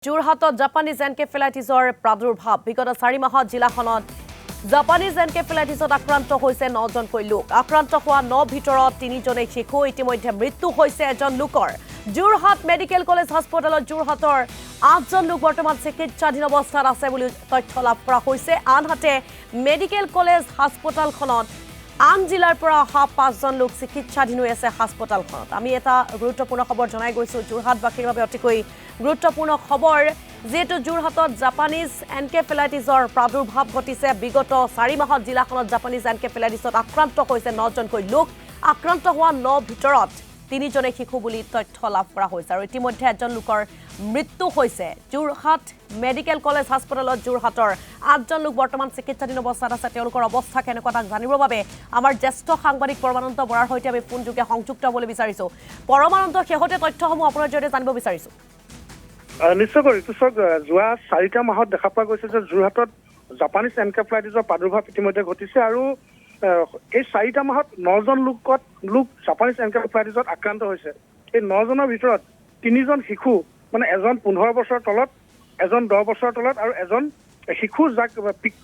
যোৰহাটত জাপানীজ এনকেফেলাইটিছৰ প্ৰাদুৰ্ভাৱ বিগত 4 মাহত জিলাখনত জাপানীজ এনকেফেলাইটিছত আক্ৰান্ত হৈছে 9জনকৈ লোক আক্ৰান্ত হোৱা 9 ভিতৰত 3জনেই শিশু ইতিমধ্যে মৃত্যু হৈছে এজন লোকৰ যোৰহাট মেডিকেল কলেজ হাস্পতালত যোৰহাটৰ 8জন লোক বৰ্তমান চিকিৎসাধীন অৱস্থাত আছে বুলি তথ্য লাভ কৰা হৈছে আনহাতে মেডিকেল কলেজ হাস্পতালখনত আন জিলাৰ পৰা অহা 5জন লোক চিকিৎসাধীন হৈ আছে হাস্পতালখনত আমি এটা গুৰুত্বপূৰ্ণ খবৰ জনাই গৈছো যোৰহাটবাসীৰ বাবে অতিকৈ গুৰুত্বপূৰ্ণ খবৰ যেটো যোৰহাটত জাপানীজ এনকেফেলাইটিছৰ প্ৰাদুৰ্ভাৱ ঘটিছে বিগত 4 মাহত জিলাখনত জাপানীজ এনকেফেলাইটিছত আক্ৰান্ত হৈছে 9জনকৈ লোক আক্ৰান্ত হোৱা 9 ভিতৰত 3জনে শিশু বুলি তথ্য লাভ কৰা হৈছে আৰু ইতিমধ্যে এজন লোকৰ মৃত্যু হৈছে যোৰহাট মেডিকেল কলেজ হাস্পতালত যোৰহাটৰ 8জন লোক বৰ্তমান চিকিৎসাধীন অৱস্থাত আছে তেওঁলোকৰ অৱস্থা কেনেকুৱা তাক জানিবৰ বাবে আমাৰ জ্যেষ্ঠ সাংবাদিক পৰমানন্দ বৰাৰ সৈতে আমি ফোনযোগে সংযুক্ত হ'বলৈ বিচাৰিছো পৰমানন্দ শেহতীয়া তথ্যসমূহ আপোনাৰ জৰিয়তে জানিব বিচাৰিছো নিশ্চয় কৰি যোৱা 4টা মাহত দেখা পোৱা গৈছে যে যোৰহাটত জাপানীজ এনকেফেলাইটিছৰ প্ৰাদুৰ্ভাৱ ইতিমধ্যে ঘটিছে আৰু এই 4টা মাহত 9জন লোক জাপানীজ এনকেফেলাইটিছত আক্ৰান্ত হৈছে এই 9জনৰ ভিতৰত 3জন শিশু মানে এজন 15 বছৰৰ তলত এজন 10 বছৰৰ তলত আৰু এজন শিশু যাক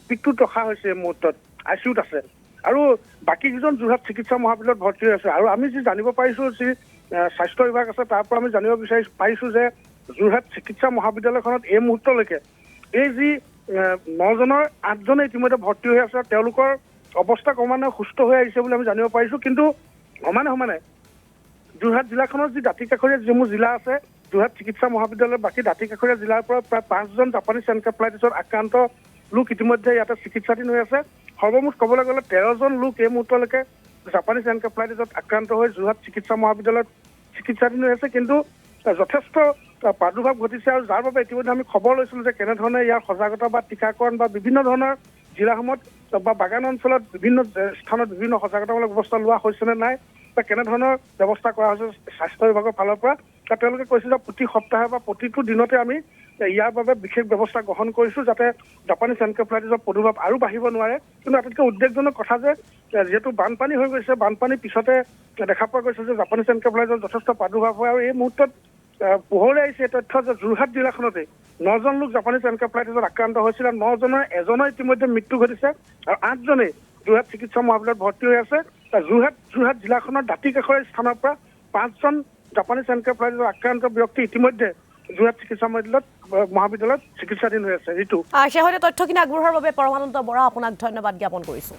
পিকটোত ৰখা হৈছে মুহূৰ্তত আইচিউত আছে আৰু বাকী কেইজন যোৰহাট চিকিৎসা মহাবিদ্যালয়ত ভৰ্তি হৈ আছে আৰু আমি যি জানিব পাৰিছো যে স্বাস্থ্য বিভাগ আছে তাৰ পৰা আমি জানিব পাৰিছো যে যোৰহাট চিকিৎসা মহাবিদ্যালয়খনত এই মুহূৰ্তলৈকে এই যি 9জনৰ 8জনে ইতিমধ্যে ভৰ্তি হৈ আছে তেওঁলোকৰ অৱস্থা ক্ৰমান্বয়ে সুস্থ হৈ আহিছে বুলি আমি জানিব পাৰিছো কিন্তু সমানে যোৰহাট জিলাখনৰ যি দাঁতিকাষৰীয়া যিসমূহ জিলা আছে যোৰহাট চিকিৎসা মহাবিদ্যালয়ৰ বাকী দাঁতিকাষৰীয়া জিলাৰ পৰা প্ৰায় 5জন জাপানীজ এনকেফেলাইটিছত আক্ৰান্ত লোক ইতিমধ্যে ইয়াতে চিকিৎসাধীন হৈ আছে সৰ্বমুঠ ক'বলৈ গ'লে 13জন লোক এই মুহূৰ্তলৈকে জাপানীজ এনকেফেলাইটিছত আক্ৰান্ত হৈ যোৰহাট চিকিৎসা মহাবিদ্যালয়ত চিকিৎসাধীন হৈ আছে কিন্তু যথেষ্ট প্ৰাদুৰ্ভাৱ ঘটিছে আৰু যাৰ বাবে ইতিমধ্যে আমি খবৰ লৈছিলো যে কেনেধৰণে ইয়াৰ সজাগতা বা টীকাকৰণ বা বিভিন্ন ধৰণৰ জিলাসমূহত বা বাগান অঞ্চলত বিভিন্ন স্থানত বিভিন্ন সজাগতামূলক ব্যৱস্থা লোৱা হৈছে নে নাই বা কেনেধৰণৰ ব্যৱস্থা কৰা হৈছে স্বাস্থ্য বিভাগৰ ফালৰ পৰা তেওঁলোকে কৈছে যে প্ৰতি সপ্তাহে বা প্ৰতিটো দিনতে আমি ইয়াৰ বাবে বিশেষ ব্যৱস্থা গ্ৰহণ কৰিছো যাতে জাপানীজ এনকেফেলাইটিছৰ প্ৰাদুৰ্ভাৱ আৰু বাঢ়িব নোৱাৰে কিন্তু আটাইতকৈ উদ্বেগজনক কথা যে যিহেতু বানপানী হৈ গৈছে বানপানীৰ পিছতে দেখা পোৱা গৈছে যে জাপানীজ এনকেফেলাইটিছৰ যথেষ্ট প্ৰাদুৰ্ভাৱ হয় আৰু এই মুহূৰ্তত পোহৰলৈ আহিছে এই তথ্য যে যোৰহাট জিলাখনতে 9জন লোক জাপানীজ এনকেফেলাইটিছত আক্ৰান্ত হৈছিল 9জনৰ এজনৰ ইতিমধ্যে মৃত্যু ঘটিছে আৰু 8জনে যোৰহাট চিকিৎসা মহাবিদ্যালয়ত ভৰ্তি হৈ আছে যোৰহাট জিলাখনৰ দাঁতিকাষৰীয়া স্থানৰ পৰা 5জন জাপানীজ এনকেফেলাইটিছত আক্ৰান্ত ব্যক্তি ইতিমধ্যে যোৰহাট চিকিৎসা মহাবিদ্যালয়ত চিকিৎসাধীন হৈ আছে ঋতু শেহতীয়া তথ্যখিনি আগবঢ়োৱাৰ বাবে পৰমানন্দ বৰা আপোনাক ধন্যবাদ জ্ঞাপন কৰিছো